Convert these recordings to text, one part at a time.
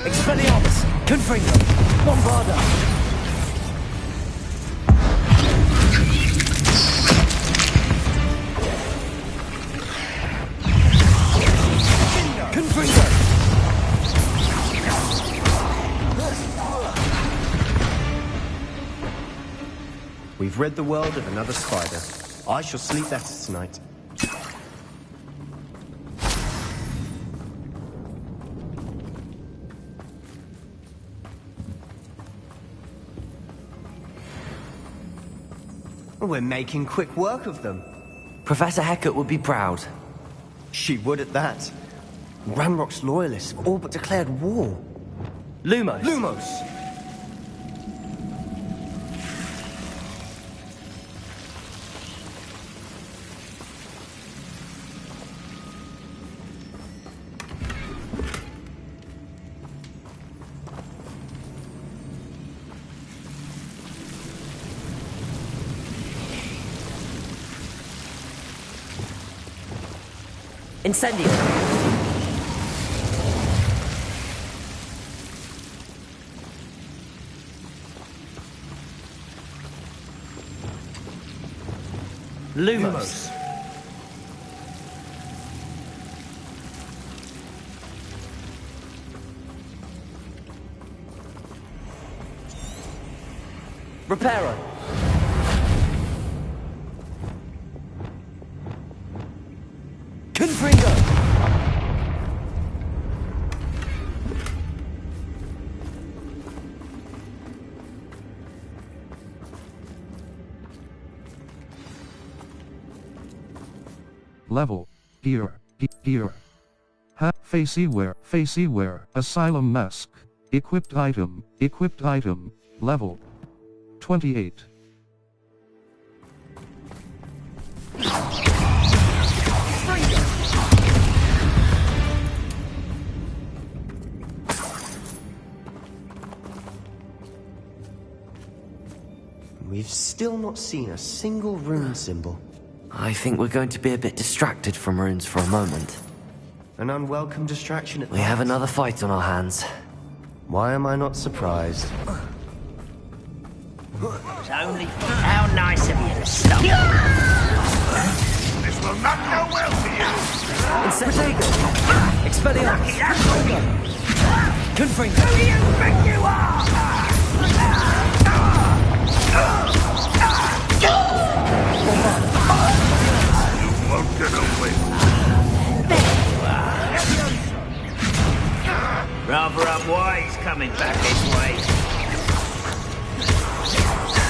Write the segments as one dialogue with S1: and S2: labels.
S1: Expelliarmus! Confringo! Bombarda! Confringo!
S2: We've rid the world of another spider. I shall sleep better tonight. We're making quick work of them.
S1: Professor Hecat would be proud.
S2: She would at that. Ranrock's loyalists have all but declared war.
S1: Lumos!
S2: Lumos!
S1: Incendio! Lumos! Reparo! Confringo!
S3: Level. Here. Facey wear. Asylum mask. Equipped item. Level. 28.
S2: We've still not seen a single rune symbol.
S1: I think we're going to be a bit distracted from runes for a moment.
S2: An unwelcome distraction at
S1: We have another fight on our hands.
S2: Why am I not surprised?
S4: It's only how nice of you to stop. This will not go well for you.
S1: Incendio! Expelliarmus! Confringo!
S4: Who do you think you are? You won't get away. There you are. Rather unwise coming back this way.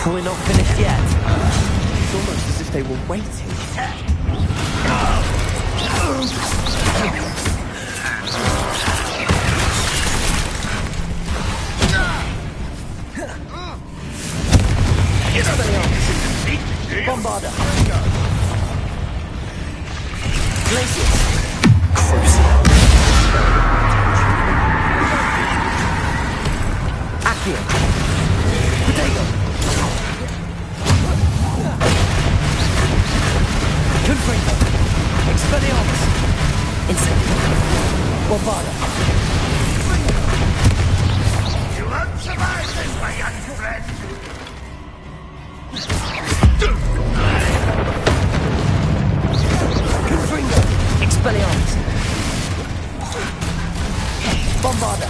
S1: We're not finished yet.
S2: It's almost as if they were waiting.
S1: Bombarda! Glacius! Accio! Potato! Confringo! Expelliarmus! Incendio! Bombarda!
S4: You won't survive this, my young friend.
S1: Confringo! Expelliarmus! Bombarda!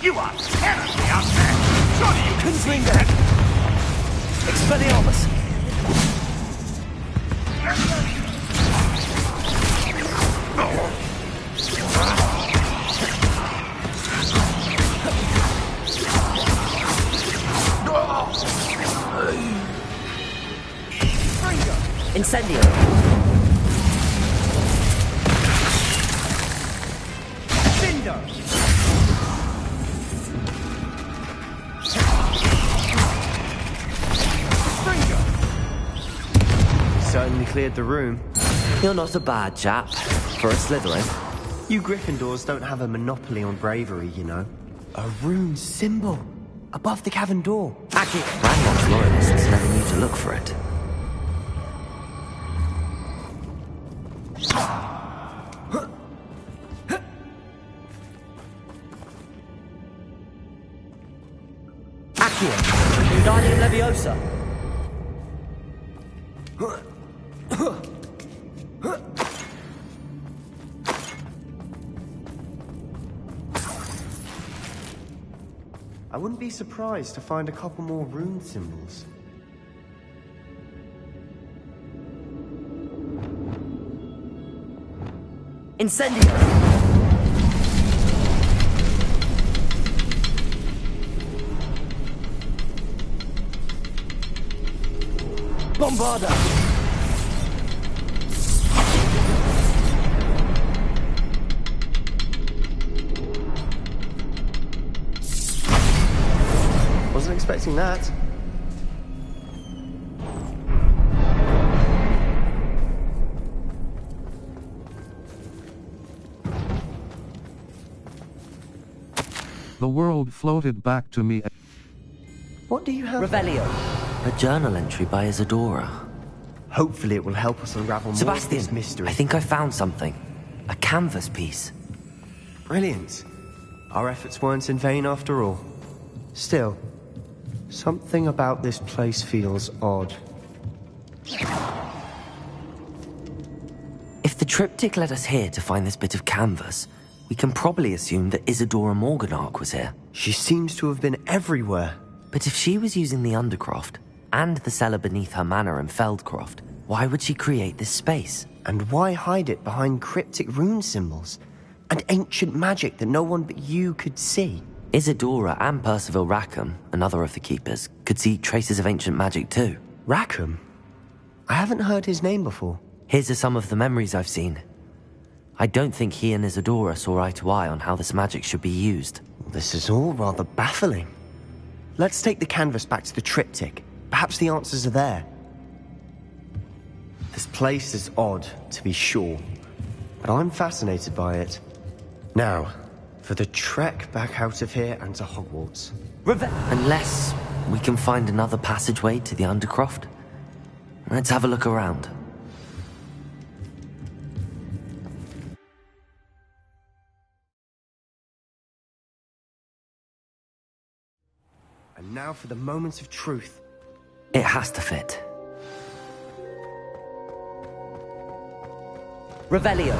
S4: You are terribly upset. Surely you can see
S1: Confringo!
S4: that.
S1: Expelliarmus! Incendio!
S4: Cinder.
S2: Certainly cleared the room.
S1: You're not a bad chap for a Slytherin.
S2: You Gryffindors don't have a monopoly on bravery, you know. A rune symbol above the cavern door.
S1: Aki, Ranrock's loyalists never knew to look for it.
S5: Accio! Wingardium Leviosa!
S2: I wouldn't be surprised to find a couple more rune symbols.
S5: Incendio! Bombarda!
S2: Wasn't expecting that.
S3: The world floated back to me.
S2: What do you have?
S5: Revelio!
S1: A journal entry by Isadora.
S2: Hopefully it will help us unravel more of
S1: Sebastian,
S2: this mystery.
S1: I think I found something. A canvas piece.
S2: Brilliant. Our efforts weren't in vain after all. Still, something about this place feels odd.
S1: If the triptych led us here to find this bit of canvas, we can probably assume that Isadora Morganach was here.
S2: She seems to have been everywhere.
S1: But if she was using the Undercroft, and the cellar beneath her manor in Feldcroft, why would she create this space?
S2: And why hide it behind cryptic rune symbols? And ancient magic that no one but you could see?
S1: Isadora and Percival Rackham, another of the Keepers, could see traces of ancient magic too.
S2: Rackham? I haven't heard his name before.
S1: Here's some of the memories I've seen. I don't think he and Isadora saw eye to eye on how this magic should be used.
S2: This is all rather baffling. Let's take the canvas back to the triptych. Perhaps the answers are there. This place is odd, to be sure, but I'm fascinated by it. Now, for the trek back out of here and to Hogwarts.
S1: Unless we can find another passageway to the Undercroft. Let's have a look around.
S2: And now for the moments of truth.
S1: It has to fit.
S5: Revelio!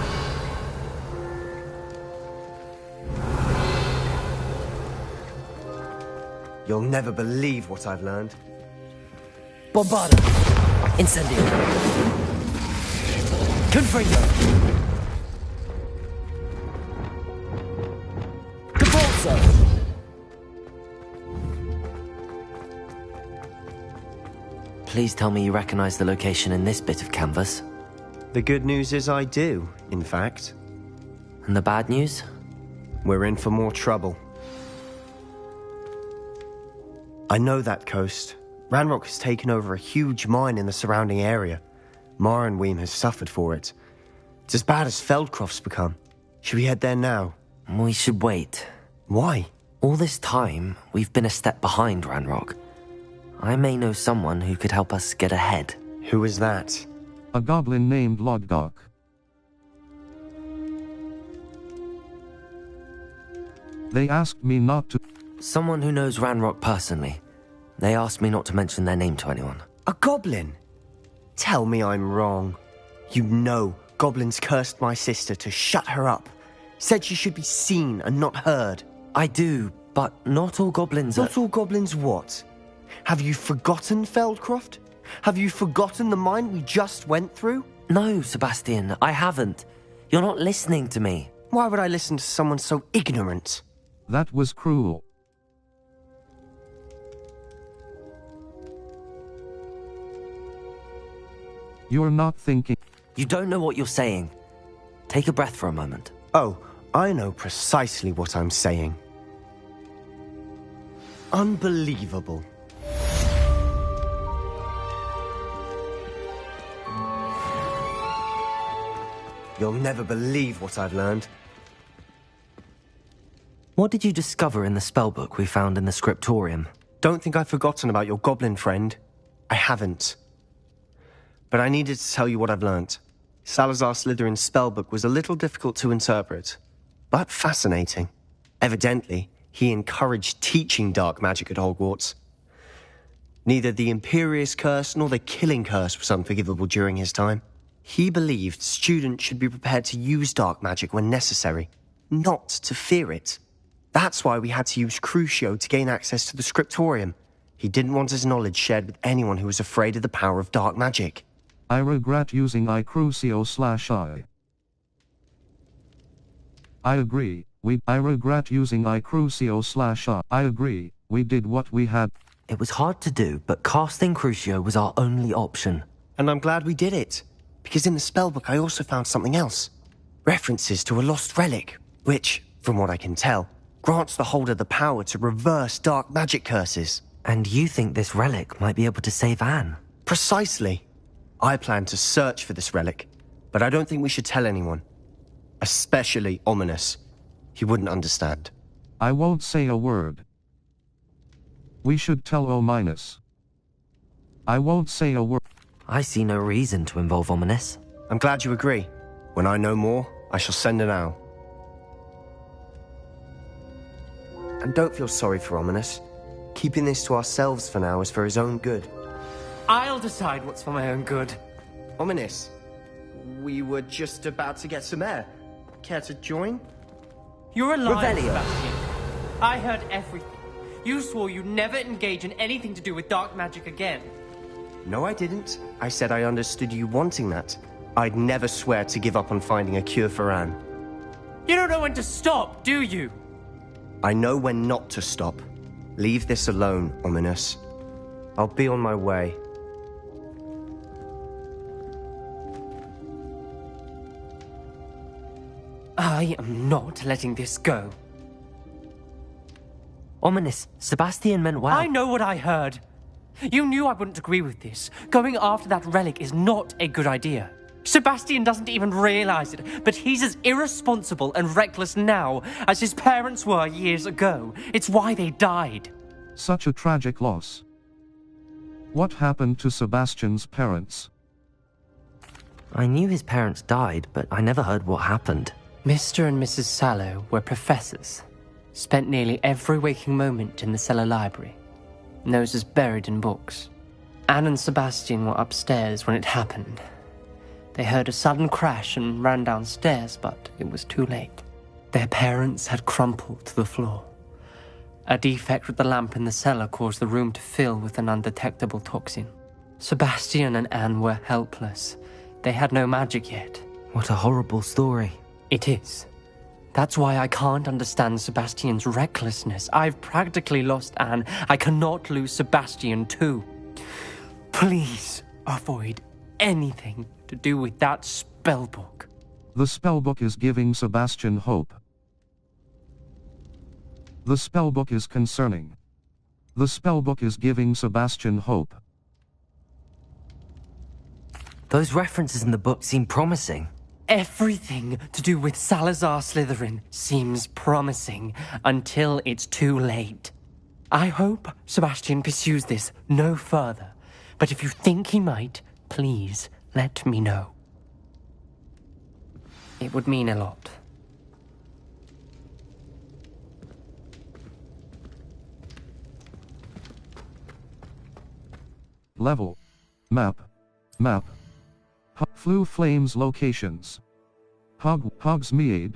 S2: You'll never believe what I've learned.
S5: Bombarda! Incendio! Confringo! Cabalso!
S1: Please tell me you recognize the location in this bit of canvas.
S2: The good news is I do, in fact.
S1: And the bad news?
S2: We're in for more trouble. I know that coast. Ranrock has taken over a huge mine in the surrounding area. Mornweem has suffered for it. It's as bad as Feldcroft's become. Should we head there now?
S1: We should wait.
S2: Why?
S1: All this time, we've been a step behind Ranrock. I may know someone who could help us get ahead.
S2: Who is that?
S3: A goblin named Lodgok. They asked me not to.
S1: Someone who knows Ranrock personally. They asked me not to mention their name to anyone.
S2: A goblin? Tell me I'm wrong. You know goblins cursed my sister to shut her up. Said she should be seen and not heard.
S1: I do, but not all goblins are...
S2: Not all goblins what? Have you forgotten Feldcroft? Have you forgotten the mine we just went through?
S1: No, Sebastian, I haven't. You're not listening to me.
S2: Why would I listen to someone so ignorant?
S3: That was cruel. You're not thinking.
S1: You don't know what you're saying. Take a breath for a moment.
S2: Oh, I know precisely what I'm saying. Unbelievable. You'll never believe what I've learned.
S1: What did you discover in the spellbook we found in the scriptorium?
S2: Don't think I've forgotten about your goblin friend. I haven't. But I needed to tell you what I've learnt. Salazar Slytherin's spellbook was a little difficult to interpret, but fascinating. Evidently, he encouraged teaching dark magic at Hogwarts. Neither the Imperious Curse nor the Killing Curse was unforgivable during his time. He believed students should be prepared to use dark magic when necessary, not to fear it. That's why we had to use Crucio to gain access to the Scriptorium. He didn't want his knowledge shared with anyone who was afraid of the power of dark magic.
S3: I regret using I-Crucio/I. I agree. I regret using I-Crucio/I. I agree. We did what we had.
S1: It was hard to do, but casting Crucio was our only option.
S2: And I'm glad we did it, because in the spellbook I also found something else. References to a lost relic, which, from what I can tell, grants the holder the power to reverse dark magic curses.
S1: And you think this relic might be able to save Anne?
S2: Precisely. I plan to search for this relic, but I don't think we should tell anyone. Especially Ominous. He wouldn't understand.
S3: I won't say a word. We should tell O-. I won't say a word.
S1: I see no reason to involve Ominous.
S2: I'm glad you agree. When I know more, I shall send an owl. And don't feel sorry for Ominous. Keeping this to ourselves for now is for his own good.
S6: I'll decide what's for my own good.
S2: Ominous, we were just about to get some air. Care to join?
S6: You're a liar,
S5: Revelio.
S6: Sebastian. I heard everything. You swore you'd never engage in anything to do with dark magic again.
S2: No, I didn't. I said I understood you wanting that. I'd never swear to give up on finding a cure for Anne.
S6: You don't know when to stop, do you?
S2: I know when not to stop. Leave this alone, Ominous. I'll be on my way.
S6: I am not letting this go.
S1: Ominous, Sebastian meant well.
S6: I know what I heard. You knew I wouldn't agree with this. Going after that relic is not a good idea. Sebastian doesn't even realize it, but he's as irresponsible and reckless now as his parents were years ago. It's why they died.
S3: Such a tragic loss. What happened to Sebastian's parents?
S1: I knew his parents died, but I never heard what happened.
S6: Mr. and Mrs. Sallow were professors. Spent nearly every waking moment in the cellar library. Noses buried in books. Anne and Sebastian were upstairs when it happened. They heard a sudden crash and ran downstairs, but it was too late. Their parents had crumpled to the floor. A defect with the lamp in the cellar caused the room to fill with an undetectable toxin. Sebastian and Anne were helpless. They had no magic yet.
S1: What a horrible story.
S6: It is. That's why I can't understand Sebastian's recklessness. I've practically lost Anne. I cannot lose Sebastian too. Please avoid anything to do with that spellbook.
S3: The spellbook is giving Sebastian hope. The spellbook is concerning. The spellbook is giving Sebastian hope.
S1: Those references in the book seem promising.
S6: Everything to do with Salazar Slytherin seems promising until it's too late. I hope Sebastian pursues this no further, but if you think he might, please let me know. It would mean a lot.
S3: Level. Map. Map. Flue Flames locations. Hogsmeade.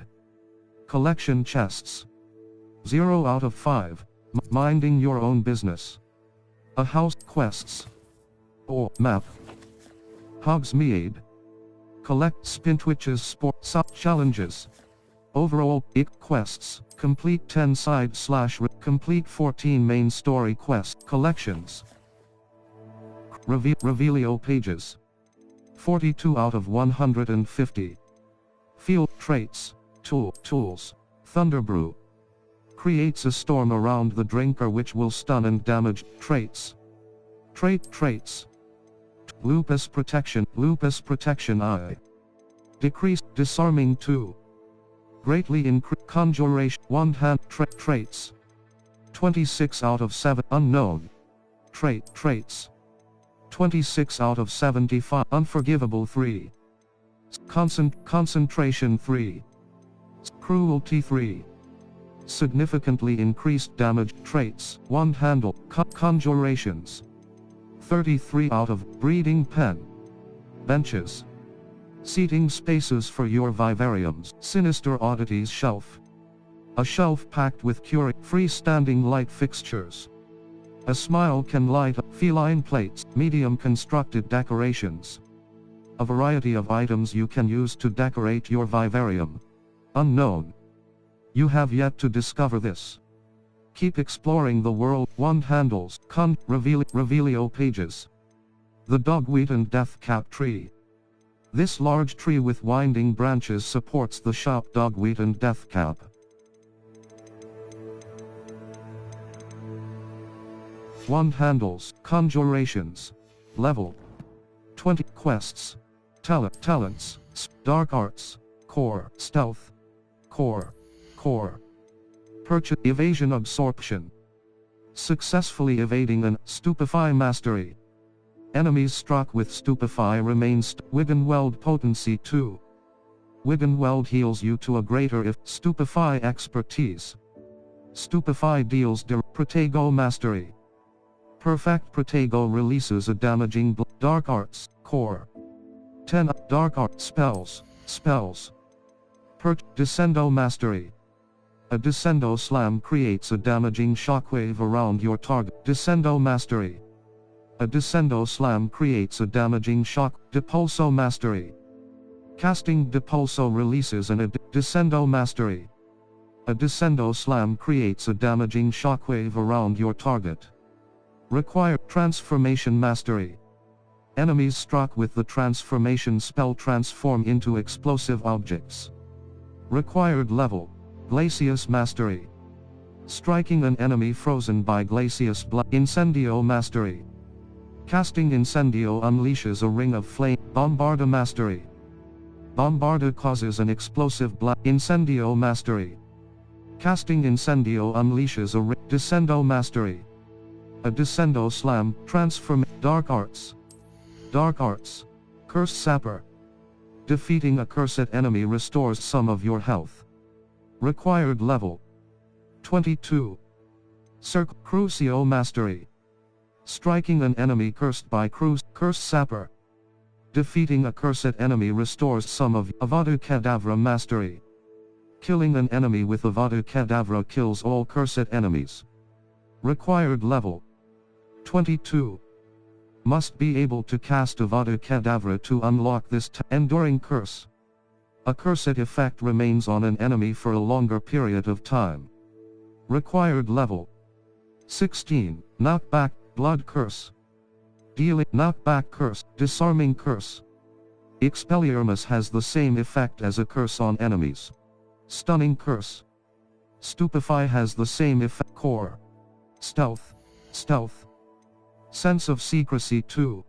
S3: Collection chests. 0 out of 5. Minding your own business. A house quests. Or map. Hogsmeade. Collect Spintwitch's sports challenges. Overall, quests. Complete 10 side / complete 14 main story quest collections. Revelio pages. 42 out of 150. Field traits. Tools. Thunderbrew. Creates a storm around the drinker which will stun and damage. Traits. Traits. Lupus protection I. Decreased disarming 2. Greatly increased conjuration. One hand traits. 26 out of 7 unknown. Traits. 26 out of 75 unforgivable 3. Concentration 3. Cruelty 3. Significantly increased damage. Traits: Wand Handle. Conjurations. 33 out of Breeding Pen. Benches. Seating spaces for your vivariums. Sinister Oddities Shelf. A shelf packed with freestanding light fixtures. A smile can light up. Feline plates. Medium constructed decorations. A variety of items you can use to decorate your vivarium. Unknown. You have yet to discover this. Keep exploring the world. Wand handles. Revelio pages. The Dogweed and Deathcap tree. This large tree with winding branches supports the sharp dogweed and deathcap. Wand handles. Conjurations. Level 20. Quests. Talents. Dark arts. Core. Stealth. Core. Purchase. Evasion absorption. Successfully evading an Stupefy mastery. Enemies struck with Stupefy remain Wiggenweld potency 2. Wiggenweld heals you to a greater if Stupefy expertise. Stupefy deals Protego mastery. Perfect Protego releases a damaging Dark arts. Core. 10. Dark art spells. Descendo mastery. A Descendo slam creates a damaging shockwave around your target. Descendo mastery. A Descendo slam creates a damaging shock. Depulso mastery. Casting Depulso releases an Descendo mastery. A Descendo slam creates a damaging shockwave around your target. Require Transformation mastery. Enemies struck with the transformation spell transform into explosive objects. Required level. Glacius mastery. Striking an enemy frozen by Glacius Incendio mastery. Casting Incendio unleashes a ring of flame. Bombarda mastery. Bombarda causes an explosive Incendio mastery. Casting Incendio unleashes a ring. Descendo mastery. A Descendo slam. Transform. Dark arts. Curse Sapper. Defeating a cursed enemy restores some of your health. Required level 22. Crucio mastery. Striking an enemy cursed by Curse Sapper. Defeating a cursed enemy restores some of Avada Kedavra mastery. Killing an enemy with Avada Kedavra kills all cursed enemies. Required level 22. Must be able to cast Avada Kedavra to unlock this enduring curse. A cursed effect remains on an enemy for a longer period of time. Required level 16. Knockback. Blood curse. Dealing knockback curse. Disarming curse. Expelliarmus has the same effect as a curse on enemies. Stunning curse. Stupefy has the same effect. Core. Stealth. Sense of secrecy 2.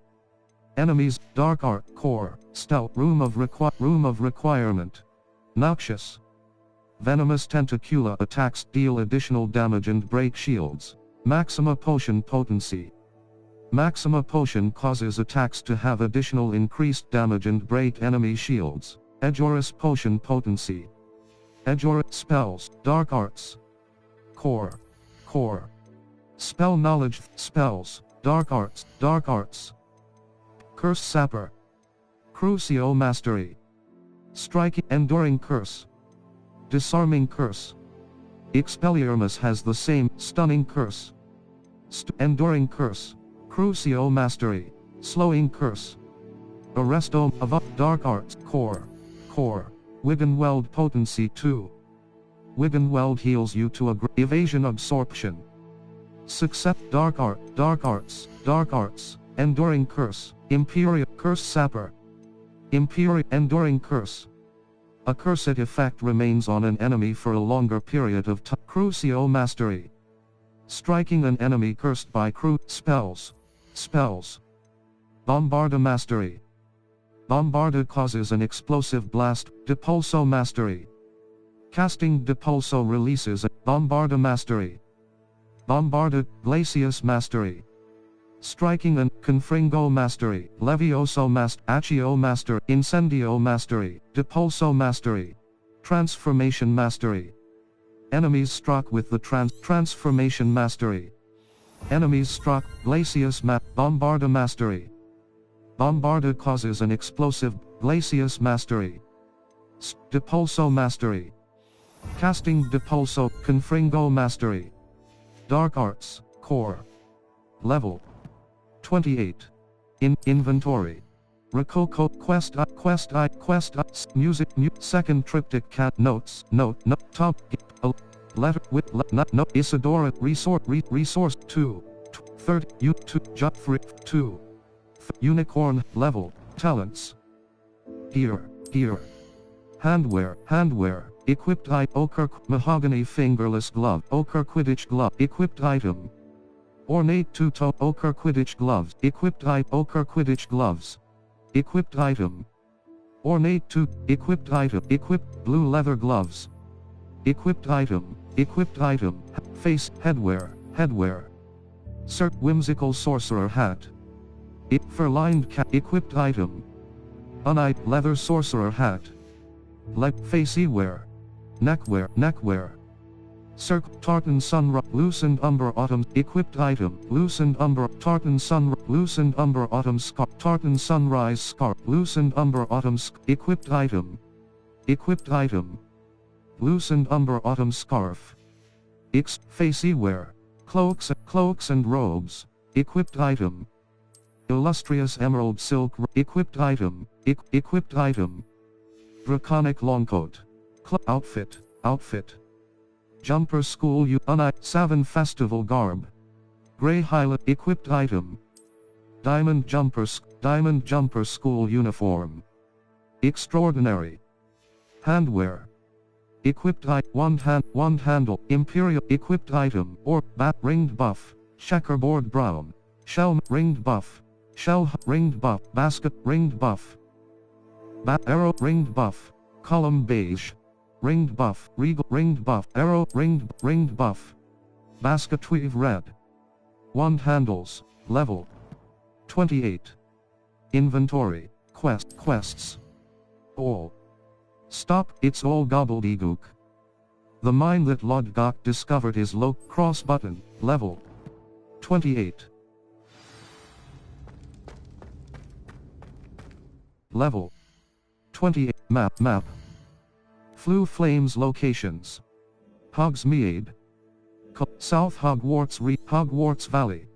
S3: Enemies. Dark art. Core. Stealth. Room of requirement. Noxious. Venomous tentacula attacks deal additional damage and break shields. Maxima potion potency. Maxima potion causes attacks to have additional increased damage and break enemy shields. Aegorus potion potency. Aegorus spells. Dark arts. Core. Spell knowledge. Spells. Dark arts. Curse Sapper. Crucio mastery. Striking. Enduring curse. Disarming curse. Expelliarmus has the same. Stunning curse. Enduring curse. Crucio mastery. Slowing curse. Arresto of Dark arts. Core. Wiggenweld potency 2. Wiggenweld heals you to a evasion absorption. Success. Dark arts. Enduring curse. Imperial curse Sapper. Enduring curse. A cursed effect remains on an enemy for a longer period of time. Crucio mastery. Striking an enemy cursed by spells. Bombarda mastery. Bombarda causes an explosive blast. Depulso mastery. Casting Depulso releases a Bombarda mastery. Bombarda Glacius mastery. Striking and Confringo Mastery, Levioso Mastery, Accio Mastery, Incendio Mastery, Depulso Mastery, Transformation Mastery. Enemies struck with the Transformation Mastery. Enemies struck, Glacius Bombarda Mastery. Bombarda causes an explosive, Glacius Mastery. Depulso Mastery. Casting Depulso, Confringo Mastery. Dark Arts, Core. Level 28. Inventory. Rococo Quest Music Second Triptych Cat Notes Top Letter with no Isadora Resource 2 30 U2 2 Unicorn Level Talents. Gear Handwear Equipped Ochre Mahogany Fingerless Glove Ochre Quidditch Glove Equipped item. Ornate two-toe Ochre Quidditch Gloves Equipped Ochre Quidditch Gloves Equipped item. Ornate Equipped item Equipped Blue Leather Gloves Equipped item Face Headwear Whimsical Sorcerer Hat Fur-lined Cap Equipped item. Leather Sorcerer Hat Faceywear Neckwear Tartan Sunrise Loosened Umber Autumn Equipped item Loosened Umber Tartan Autumn Scarf Tartan Sunrise Scarf Loosened Umber Autumn Equipped item Loosened Umber Autumn Scarf Faceywear Cloaks and Robes Equipped item. Illustrious Emerald Silk Equipped item Draconic Longcoat Outfit Jumper School Savin Festival Garb Grey Highlight Equipped item. Diamond Jumper School Uniform Extraordinary Handwear Equipped Wand Handle Imperial Equipped item or Bat Ringed Buff Checkerboard Brown Shell Ringed Buff Basket Ringed Buff Arrow Ringed Buff Column Beige Ringed Buff Regal Ringed Buff Arrow Ringed Buff Basket Weave Red. Wand Handles Level 28. Inventory Quests All. Stop, it's all gobbledygook. The mine that Lodgok discovered is low cross button, level 28. Level 28 Map Flue Flames Locations Hogsmeade South Hogwarts Hogwarts Valley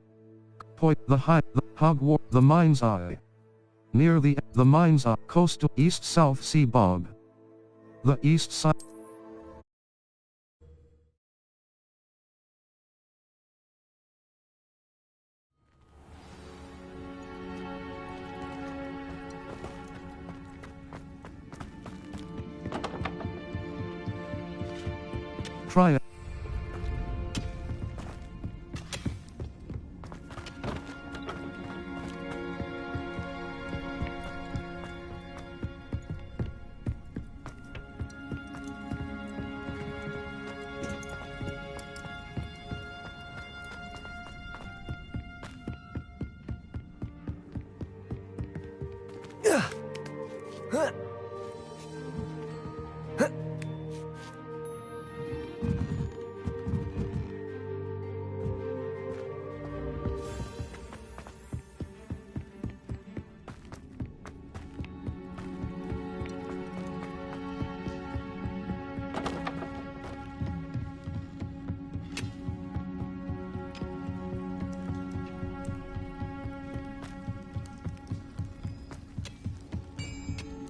S3: Point the Hogwarts the Mind's Eye Near the Mind's Eye Coastal East South Sea Bog The East Side Try it.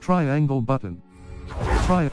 S3: Triangle button. Try.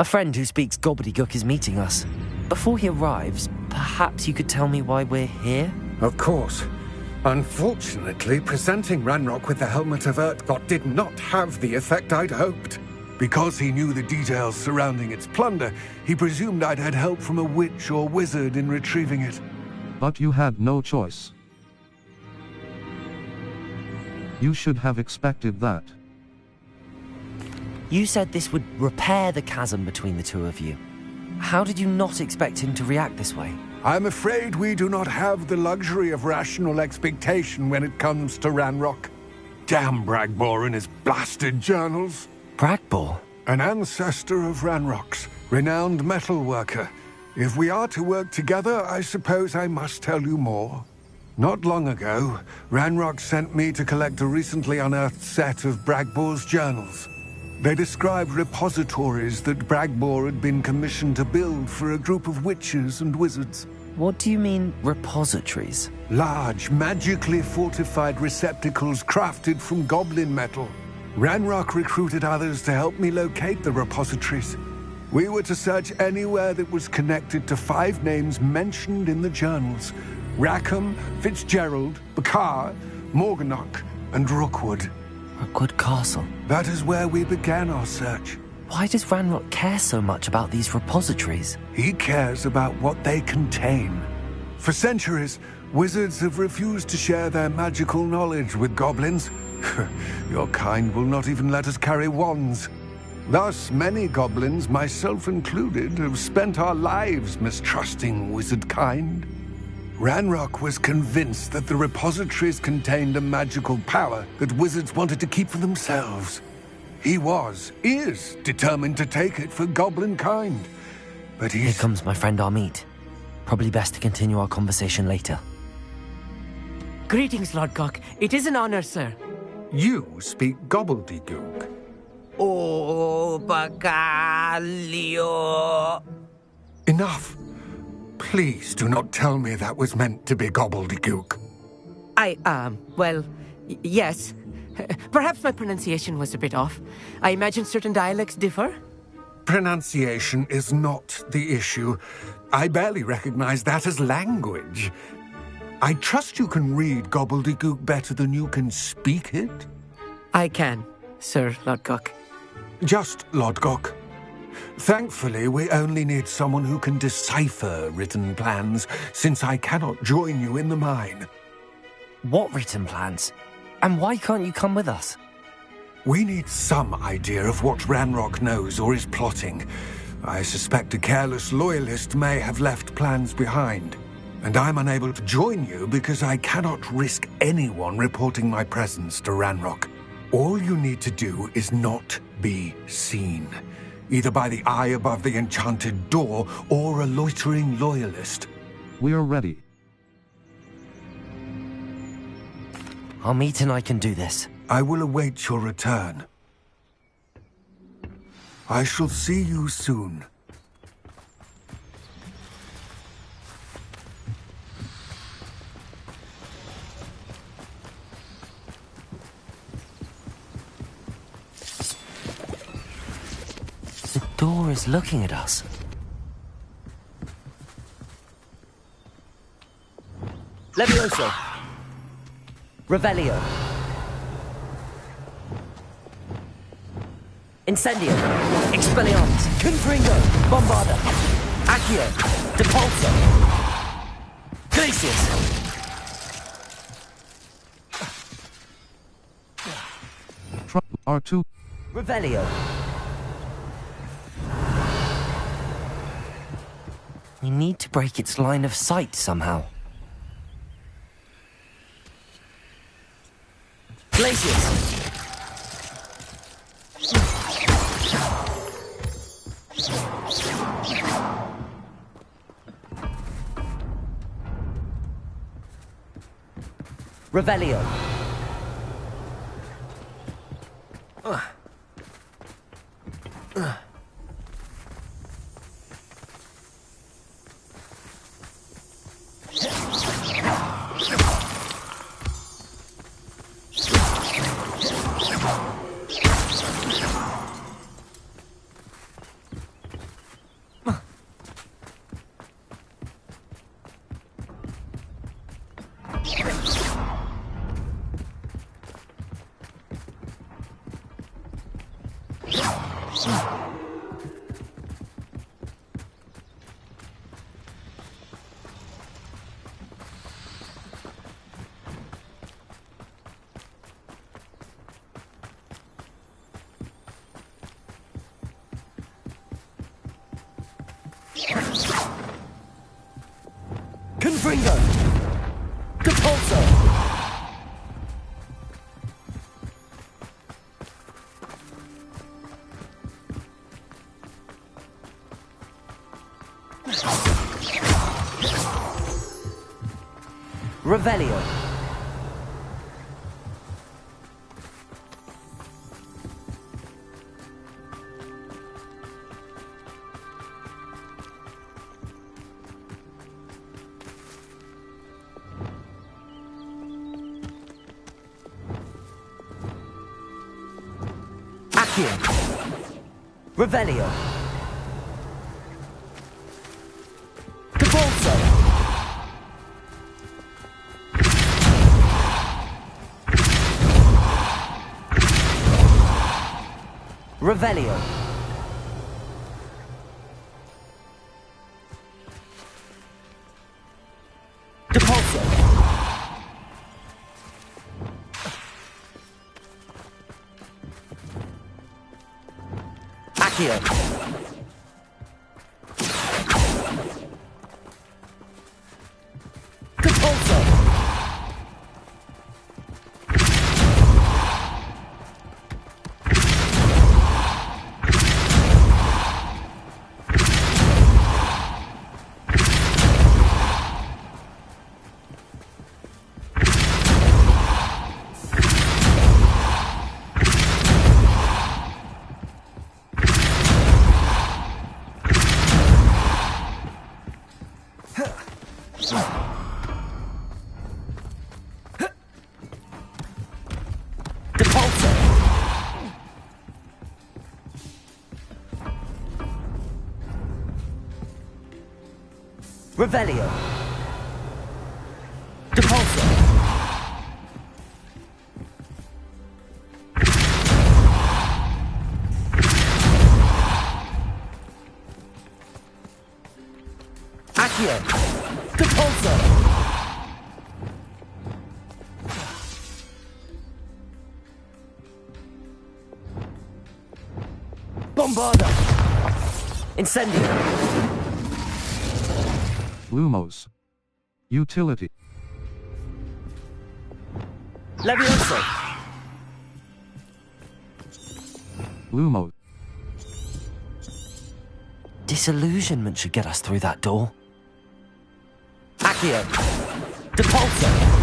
S1: A friend who speaks gobbledygook is meeting us. Before he arrives, perhaps you could tell me why we're here?
S7: Of course. Unfortunately, presenting Ranrock with the Helmet of Urtkot did not have the effect I'd hoped. Because he knew the details surrounding its plunder, he presumed I'd had help from a witch or wizard in retrieving it.
S3: But you had no choice. You should have expected that.
S1: You said this would repair the chasm between the two of you. How did you not expect him to react this way?
S7: I'm afraid we do not have the luxury of rational expectation when it comes to Ranrock. Damn Bragbor and his blasted journals.
S1: Bragbor?
S7: An ancestor of Ranrock's, renowned metal worker. If we are to work together, I suppose I must tell you more. Not long ago, Ranrock sent me to collect a recently unearthed set of Bragbor's journals. They described repositories that Bragbor had been commissioned to build for a group of witches and wizards.
S1: What do you mean, repositories?
S7: Large, magically fortified receptacles crafted from goblin metal. Ranrock recruited others to help me locate the repositories. We were to search anywhere that was connected to 5 names mentioned in the journals: Rackham, Fitzgerald, Bakar, Morganach, and Rookwood.
S1: Rookwood Castle.
S7: That is where we began our search.
S1: Why does Ranrock care so much about these repositories?
S7: He cares about what they contain. For centuries, wizards have refused to share their magical knowledge with goblins. Your kind will not even let us carry wands. Thus, many goblins, myself included, have spent our lives mistrusting wizard kind. Ranrock was convinced that the repositories contained a magical power that wizards wanted to keep for themselves. He is determined to take it for goblin kind. But
S1: Here comes my friend Amit. Probably best to continue our conversation later.
S8: Greetings, Lord Cock. It is an honor, sir.
S7: You speak gobbledygook.
S5: Oh, Bacalio.
S7: Enough. Please do not tell me that was meant to be gobbledygook.
S8: Yes. Perhaps my pronunciation was a bit off. I imagine certain dialects differ.
S7: Pronunciation is not the issue. I barely recognize that as language. I trust you can read gobbledygook better than you can speak it?
S8: I can, Sir Lodgok.
S7: Just Lodgok. Thankfully, we only need someone who can decipher written plans, since I cannot join you in the mine.
S1: What written plans? And why can't you come with us?
S7: We need some idea of what Ranrock knows or is plotting. I suspect a careless loyalist may have left plans behind. And I'm unable to join you because I cannot risk anyone reporting my presence to Ranrock. All you need to do is not be seen, either by the eye above the enchanted door or a loitering loyalist.
S3: We're ready.
S1: Amit and I can do this.
S7: I will await your return. I shall see you soon.
S1: The door is looking at us.
S5: Levioso. Revelio. Incendio. Expelliarmus. Confringo. Bombarda. Accio. Depulso. Glacius.
S3: R2.
S5: Revelio.
S1: We need to break its line of sight somehow.
S5: Glacius. Revelio. Confringo! Depulso! Revelio! Accio! Revelio! Depulso! Revelio! Depulso! Accio! Depulso! Depulso! Revelio! Depulso! Accio! Depulso! Bombarda! Incendio!
S3: Lumos. Utility.
S5: Levioso!
S3: Lumo.
S1: Disillusionment should get us through that door.
S5: Accio! Depulso!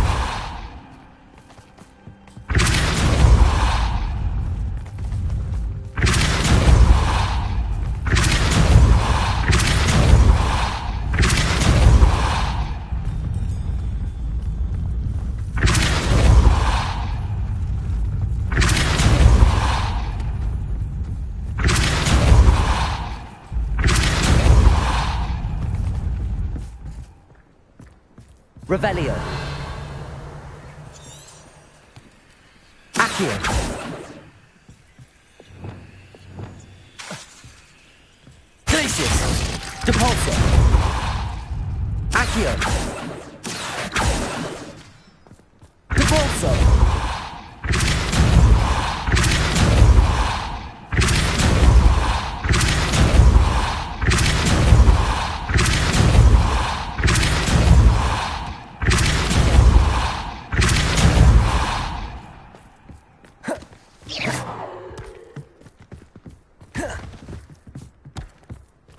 S5: Revelio! Accio! Glacius! Depulso! Accio! Depulso!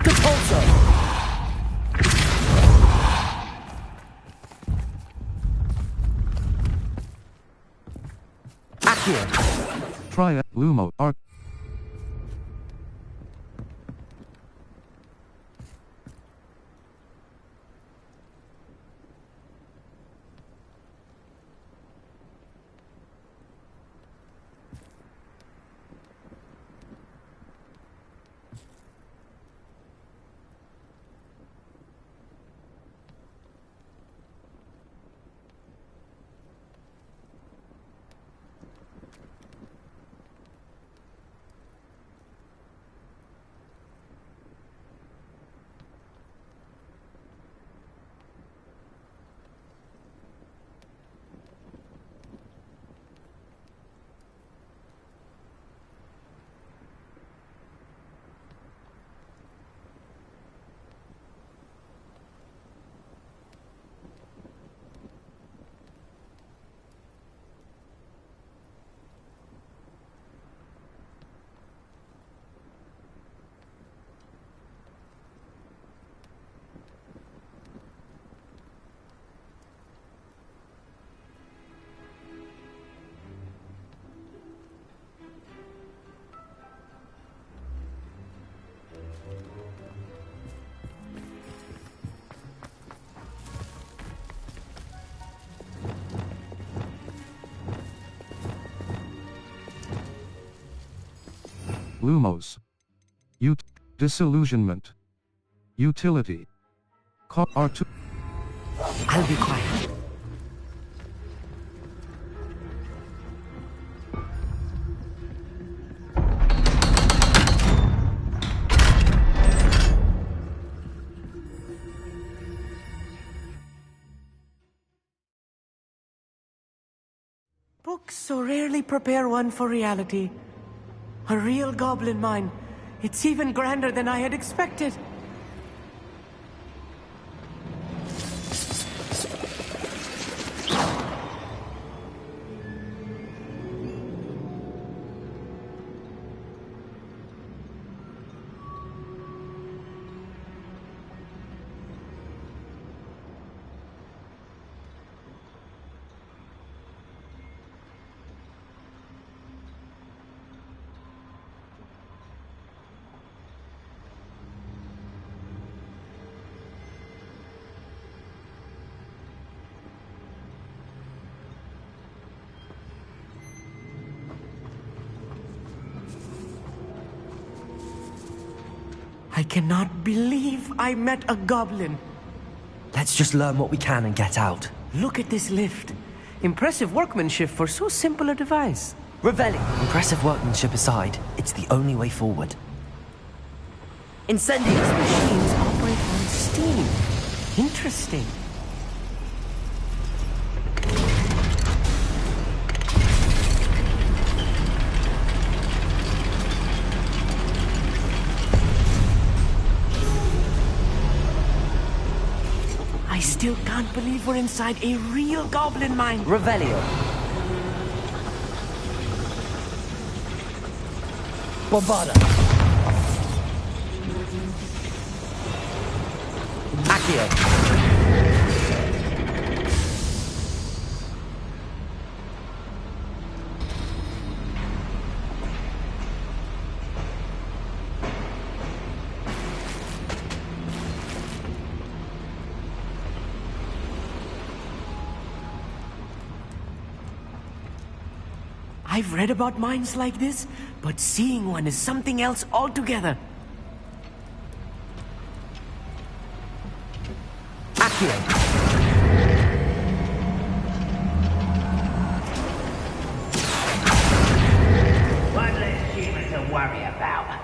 S5: Depulso! Accio!
S3: Tria. Lumo. Arc. Lumos. Disillusionment. Utility. R2.
S8: I'll be quiet. Books so rarely prepare one for reality. A real goblin mine. It's even grander than I had expected. I cannot believe I met a goblin.
S1: Let's just learn what we can and get out.
S8: Look at this lift. Impressive workmanship for so simple a device.
S1: Revelli! Impressive workmanship aside, it's the only way forward.
S8: Incendies machines operate on steam. Interesting. I still can't believe we're inside a real goblin mine.
S1: Revelio.
S5: Bombarda.
S1: Accio.
S8: I've read about mines like this, but seeing one is something else altogether.
S1: Accio.
S4: One less human to worry about.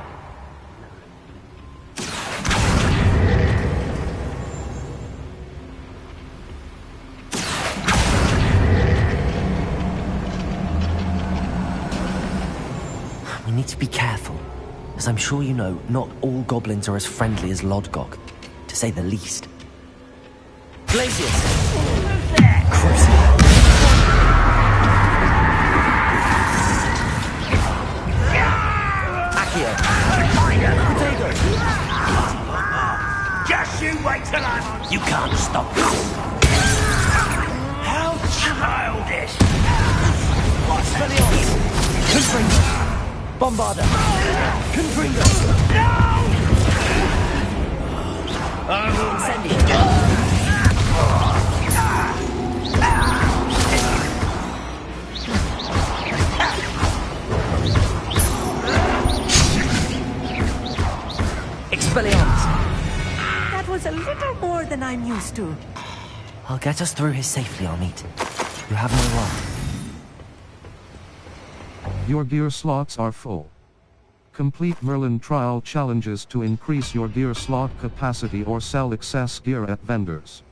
S1: We need to be careful. As I'm sure you know, not all goblins are as friendly as Lodgok, to say the least.
S5: Glacius.
S1: Crucible. Accio.
S5: Potato.
S4: Just you wait till I'm...
S5: You can't stop this.
S4: How childish!
S5: Expelliarmus. Confringo. Bombarda. Confringo. Incendio.
S1: Expelliarmus.
S8: That was a little more than I'm used to.
S1: I'll get us through here safely, Armit. You have no wrong.
S3: Your gear slots are full. Complete Merlin trial challenges to increase your gear slot capacity or sell excess gear at vendors.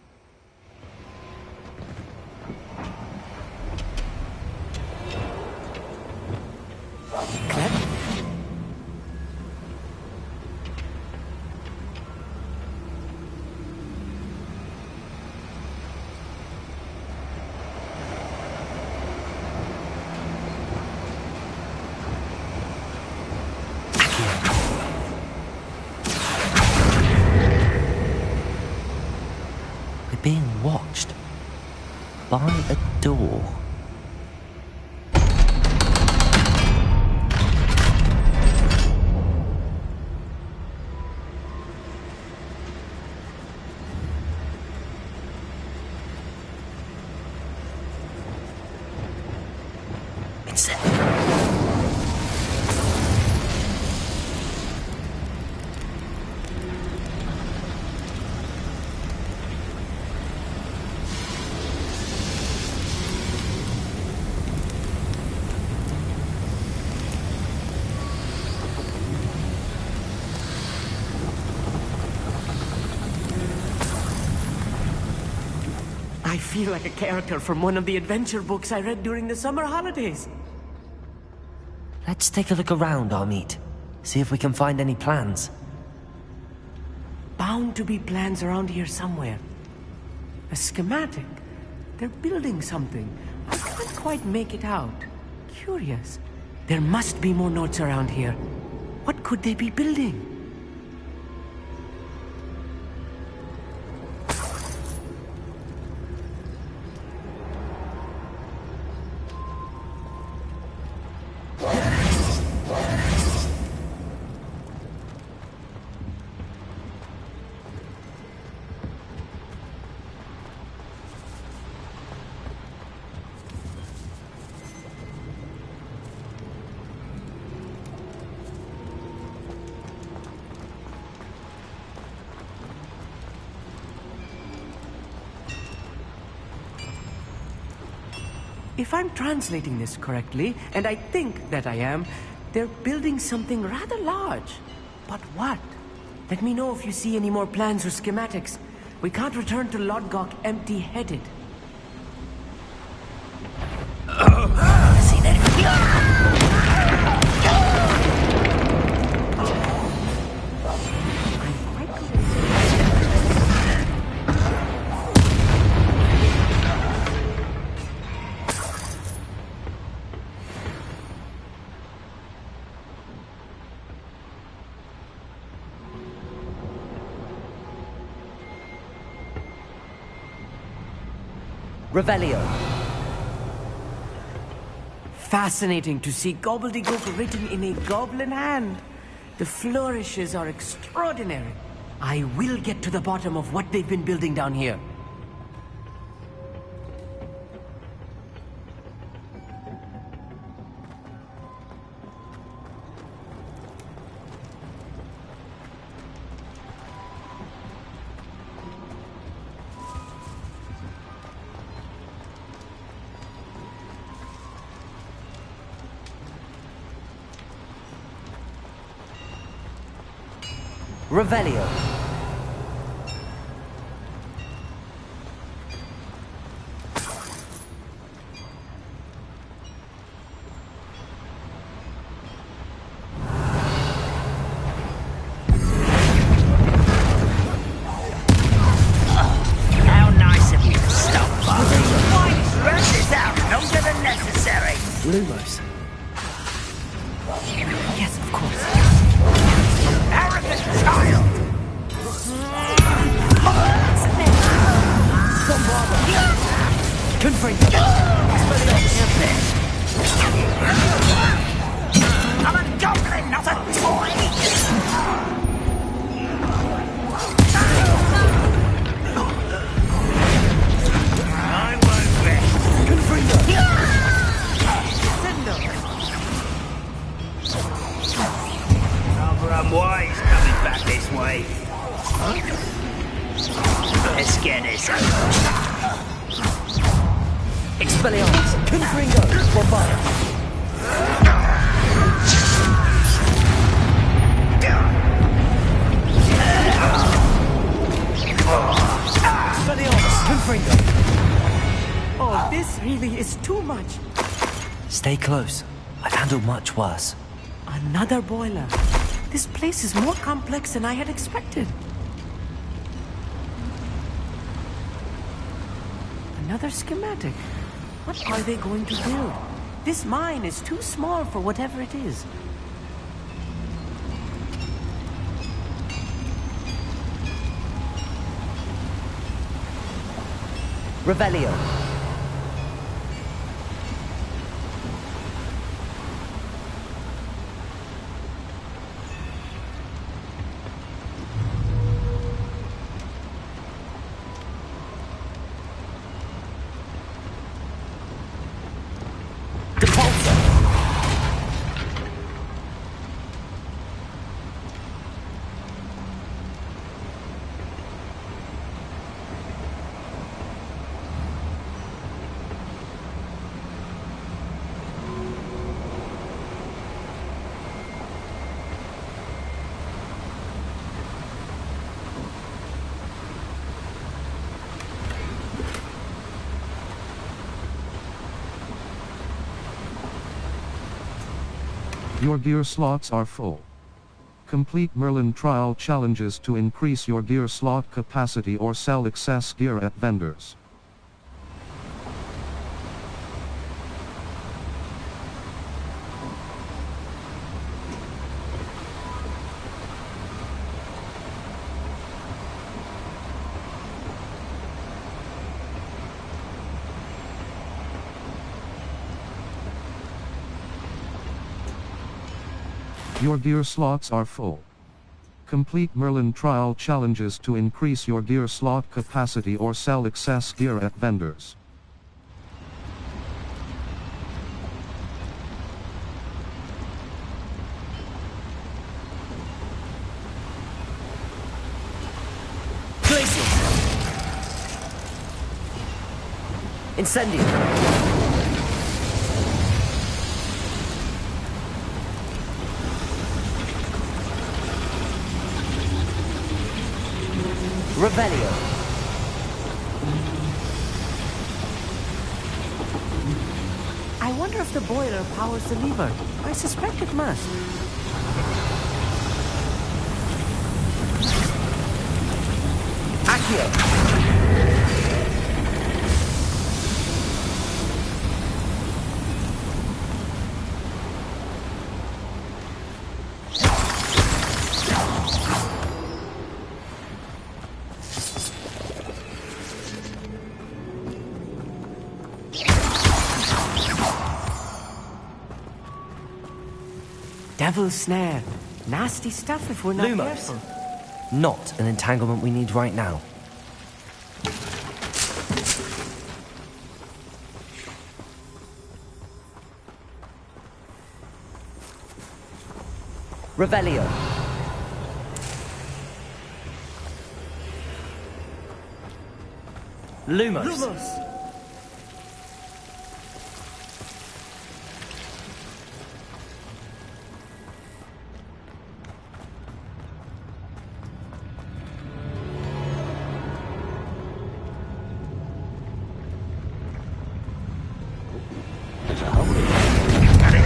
S1: We're being watched. By a door.
S8: I feel like a character from one of the adventure books I read during the summer holidays.
S1: Let's take a look around, Amit. See if we can find any plans.
S8: Bound to be plans around here somewhere. A schematic. They're building something. I can't quite make it out. Curious. There must be more notes around here. What could they be building? If I'm translating this correctly, and I think that I am, they're building something rather large. But what? Let me know if you see any more plans or schematics. We can't return to Lodgok empty-headed.
S5: See that?
S1: Revelio.
S8: Fascinating to see gobbledygook written in a goblin hand. The flourishes are extraordinary. I will get to the bottom of what they've been building down here.
S1: Revelio.
S5: How nice of you to stop by. Why drag this out longer than necessary?
S1: Lumos.
S8: Yes, of course.
S5: Arrogant child!
S8: Confringo.
S5: I'm a goblin, not a toy! I won't rest.
S8: Confringo.
S5: Rather unwise coming back this way. Let's get this over.
S1: Expelliarmus. Confringo. Bombard. Expelliarmus. Confringo.
S8: Oh, this really is too much.
S1: Stay close. I've handled much worse.
S8: Another boiler. This place is more complex than I had expected. Another schematic. What are they going to build? This mine is too small for whatever it is.
S1: Revelio.
S3: Your gear slots are full. Complete Merlin trial challenges to increase your gear slot capacity or sell excess gear at vendors. Your gear slots are full. Complete Merlin trial challenges to increase your gear slot capacity or sell excess gear at vendors.
S1: Glacial! Incendio! Revelio.
S8: I wonder if the boiler powers the lever. I suspect it must.
S1: Accio.
S8: Devil's snare. Nasty stuff if we're not
S1: Lumos.
S8: careful.
S1: Not an entanglement we need right now. Revelio. Lumos.
S8: Lumos!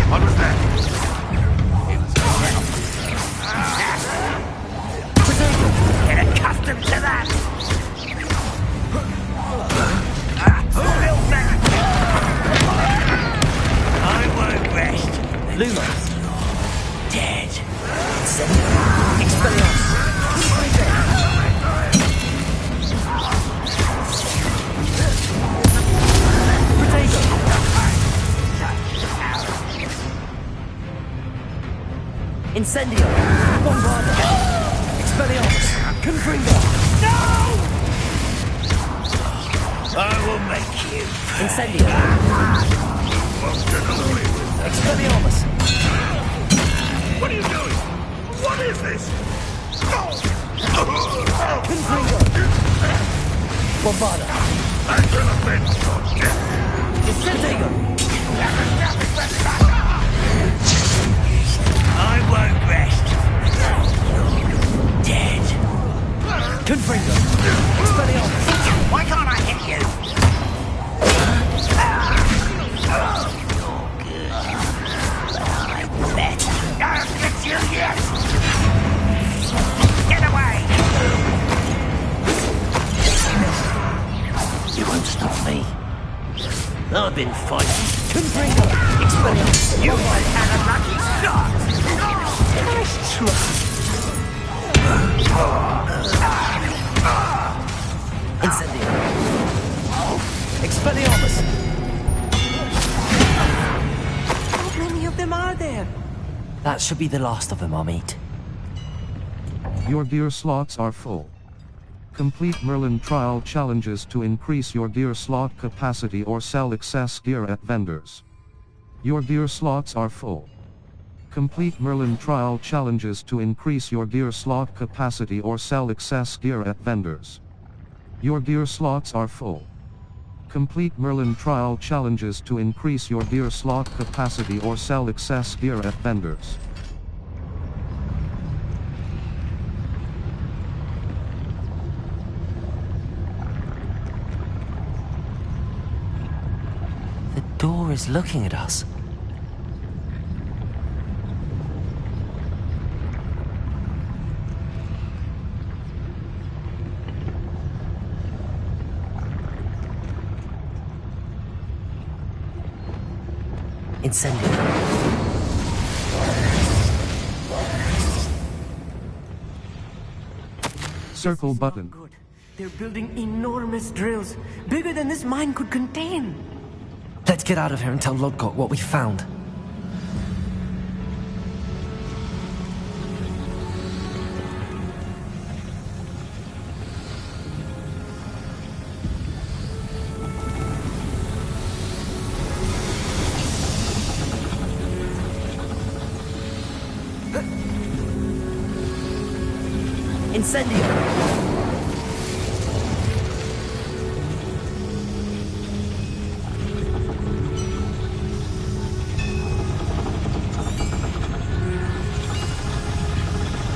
S4: What was that?
S5: Get accustomed to that! Who built that? I won't rest.
S1: Lumos.
S5: Dead.
S1: Expelliarmus. Protego. Incendio. Bombarda. Expelliarmus. Confringo.
S5: I will make you.
S1: Incendio. Expelliarmus.
S4: What are you doing? What is this?
S1: Confringo. Bombarda.
S4: Back to the bench, Dodge.
S1: Protego.
S5: I won't rest. Dead.
S1: Confringo. Expelliarmus.
S5: Why can't I hit you? I'm better. I'll get you yet. Get away. You won't stop me. I've been fighting.
S1: Confringo. Expelliarmus.
S5: You might have a lucky shot. Nice try.
S1: Incendio. Expelliarmus.
S8: How many of them are there?
S1: That should be the last of them, Amit.
S3: Your gear slots are full. Complete Merlin trial challenges to increase your gear slot capacity or sell excess gear at vendors. Your gear slots are full. Complete Merlin trial challenges to increase your gear slot capacity or sell excess gear at vendors. Your gear slots are full. Complete Merlin trial challenges to increase your gear slot capacity or sell excess gear at vendors.
S1: The door is looking at us. Incendio.
S3: Circle button.
S8: Good. They're building enormous drills, bigger than this mine could contain.
S1: Let's get out of here and tell Lodgok what we found. Incendio!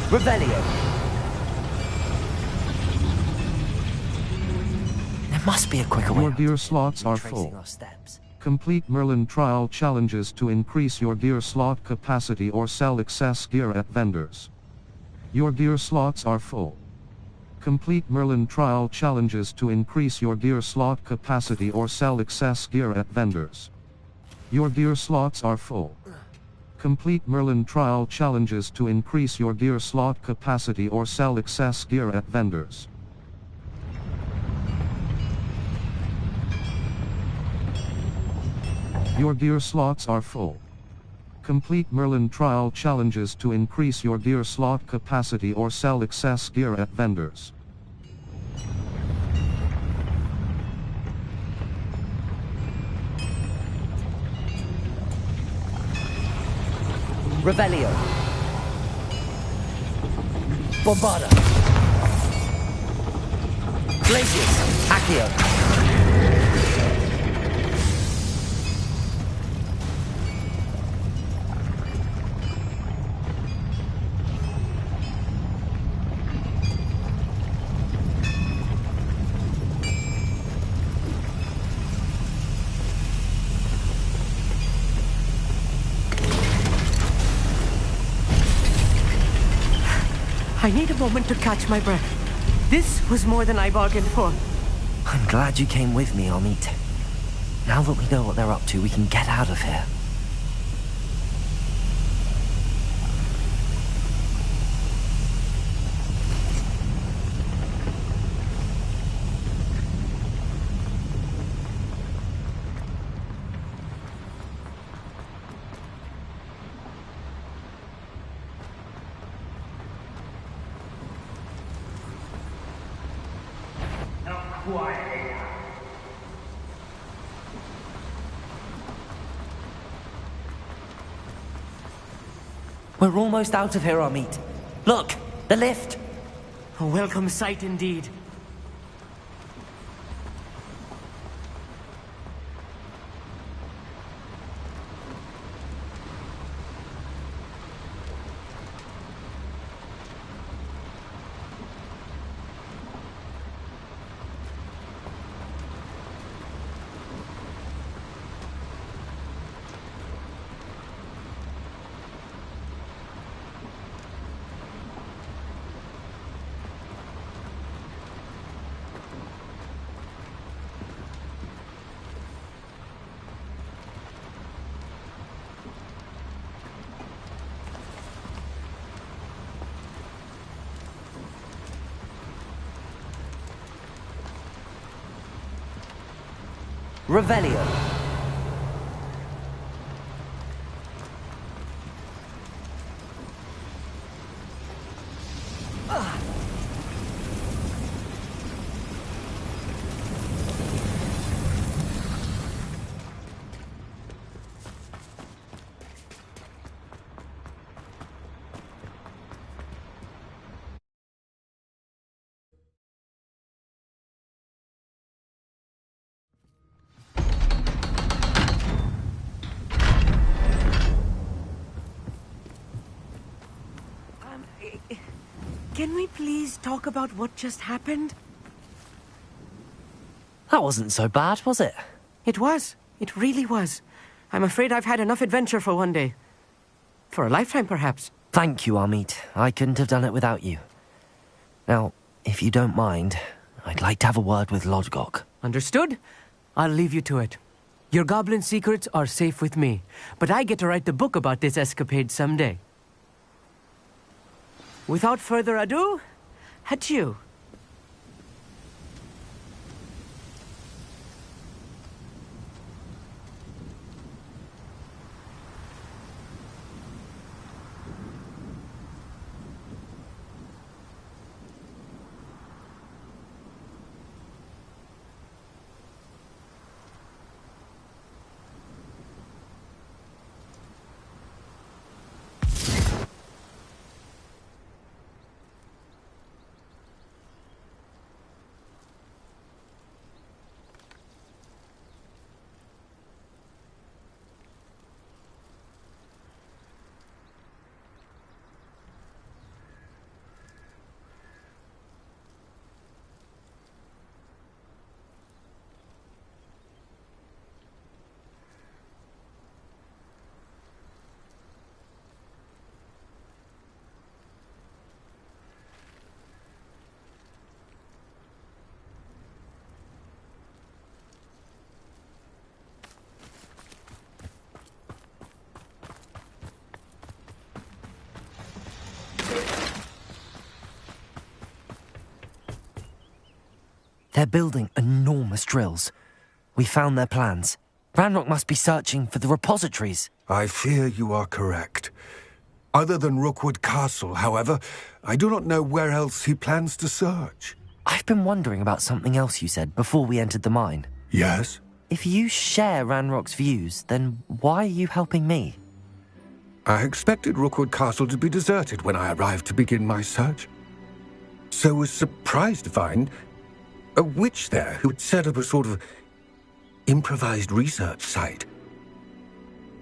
S1: Revelio! There must be a quicker way.
S3: Your gear slots are
S1: Retracing
S3: full.
S1: our steps.
S3: Complete Merlin trial challenges to increase your gear slot capacity or sell excess gear at vendors. Your gear slots are full. Complete Merlin trial challenges to increase your gear slot capacity or sell excess gear at vendors. Your gear slots are full. Complete Merlin trial challenges to increase your gear slot capacity or sell excess gear at vendors. Your gear slots are full. Complete Merlin trial challenges to increase your gear slot capacity or sell excess gear at vendors.
S1: Revelio. Bombarda. Glacius. Accio.
S8: I need a moment to catch my breath. This was more than I bargained for.
S1: I'm glad you came with me, Amit. Now that we know what they're up to, we can get out of here. We're almost out of here, Amit. Look, the lift.
S8: A welcome sight indeed.
S1: Revelio.
S8: Can we please talk about what just happened?
S1: That wasn't so bad, was it?
S8: It was. It really was. I'm afraid I've had enough adventure for one day. For a lifetime, perhaps.
S1: Thank you, Amit. I couldn't have done it without you. Now, if you don't mind, I'd like to have a word with Lodgok.
S8: Understood? I'll leave you to it. Your goblin secrets are safe with me, but I get to write the book about this escapade someday. Without further ado, adieu.
S1: They're building enormous drills. We found their plans. Ranrock must be searching for the repositories.
S7: I fear you are correct. Other than Rookwood Castle, however, I do not know where else he plans to search.
S1: I've been wondering about something else you said before we entered the mine.
S7: Yes?
S1: If you share Ranrock's views, then why are you helping me?
S7: I expected Rookwood Castle to be deserted when I arrived to begin my search. So was surprised to find a witch there who had set up a sort of improvised research site.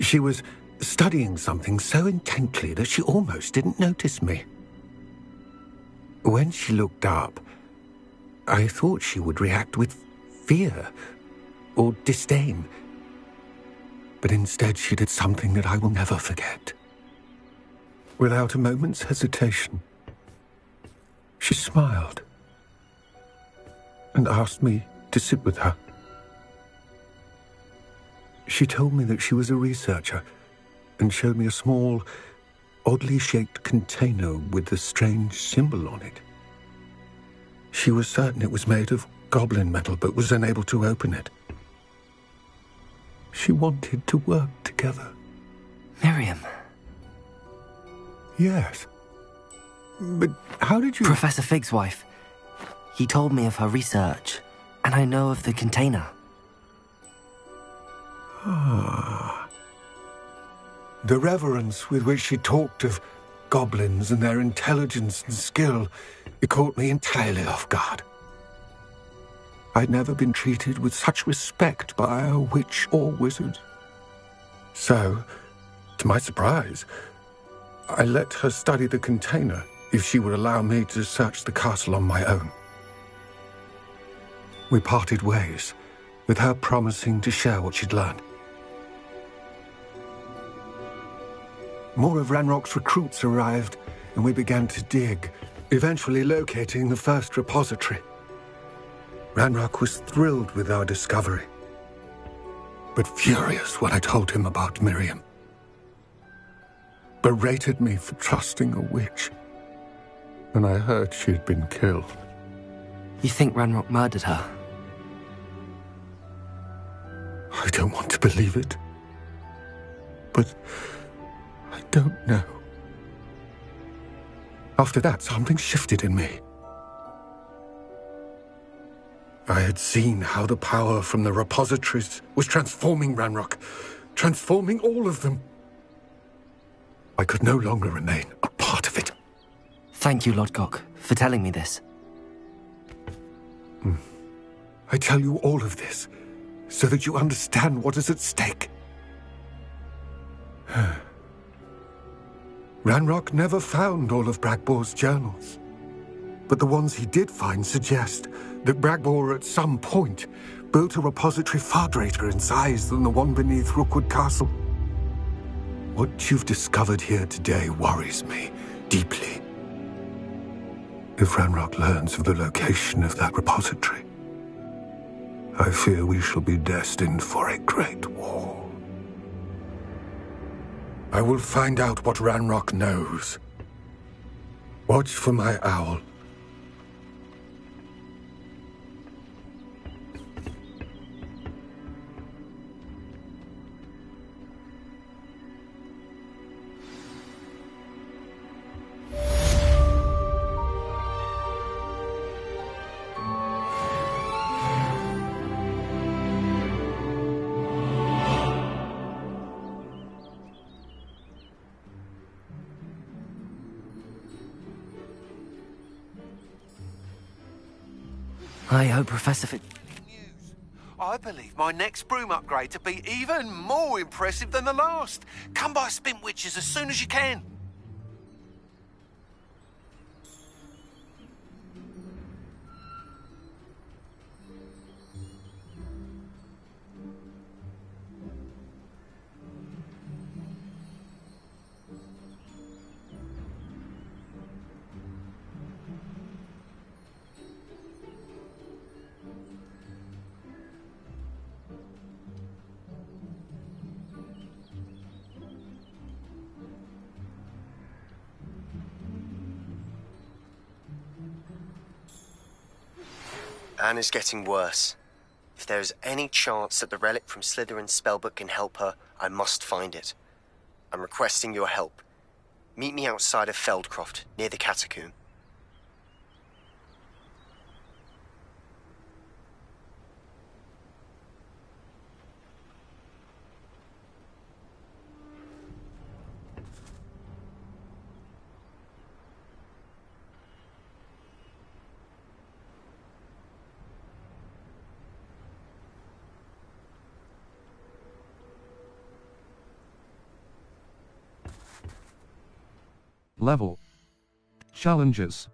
S7: She was studying something so intently that she almost didn't notice me. When she looked up, I thought she would react with fear or disdain. But instead she did something that I will never forget. Without a moment's hesitation, she smiled and asked me to sit with her. She told me that she was a researcher and showed me a small, oddly shaped container with a strange symbol on it. She was certain it was made of goblin metal, but was unable to open it. She wanted to work together.
S1: Miriam.
S7: Yes. But how did you...
S1: Professor Fig's wife. He told me of her research, and I know of the container.
S7: Ah. The reverence with which she talked of goblins and their intelligence and skill, it caught me entirely off guard. I'd never been treated with such respect by a witch or wizard. So, to my surprise, I let her study the container if she would allow me to search the castle on my own. We parted ways, with her promising to share what she'd learned. More of Ranrock's recruits arrived, and we began to dig, eventually locating the first repository. Ranrock was thrilled with our discovery, but furious when I told him about Miriam. Berated me for trusting a witch when I heard she had been killed.
S1: You think Ranrock murdered her?
S7: I don't want to believe it, but I don't know. After that, something shifted in me. I had seen how the power from the repositories was transforming Ranrock, transforming all of them. I could no longer remain a part of it.
S1: Thank you, Lodgok, for telling me this.
S7: I tell you all of this so that you understand what is at stake. Ranrock never found all of Bragbor's journals, but the ones he did find suggest that Bragbor at some point built a repository far greater in size than the one beneath Rookwood Castle. What you've discovered here today worries me deeply. If Ranrock learns of the location of that repository, I fear we shall be destined for a great war. I will find out what Ranrock knows. Watch for my owl.
S1: I hope Professor
S9: I believe my next broom upgrade to be even more impressive than the last. Come by Spintwitches as soon as you can.
S2: Anne is getting worse. If there is any chance that the relic from Slytherin's spellbook can help her, I must find it. I'm requesting your help. Meet me outside of Feldcroft, near the catacomb.
S3: Level. Challenges.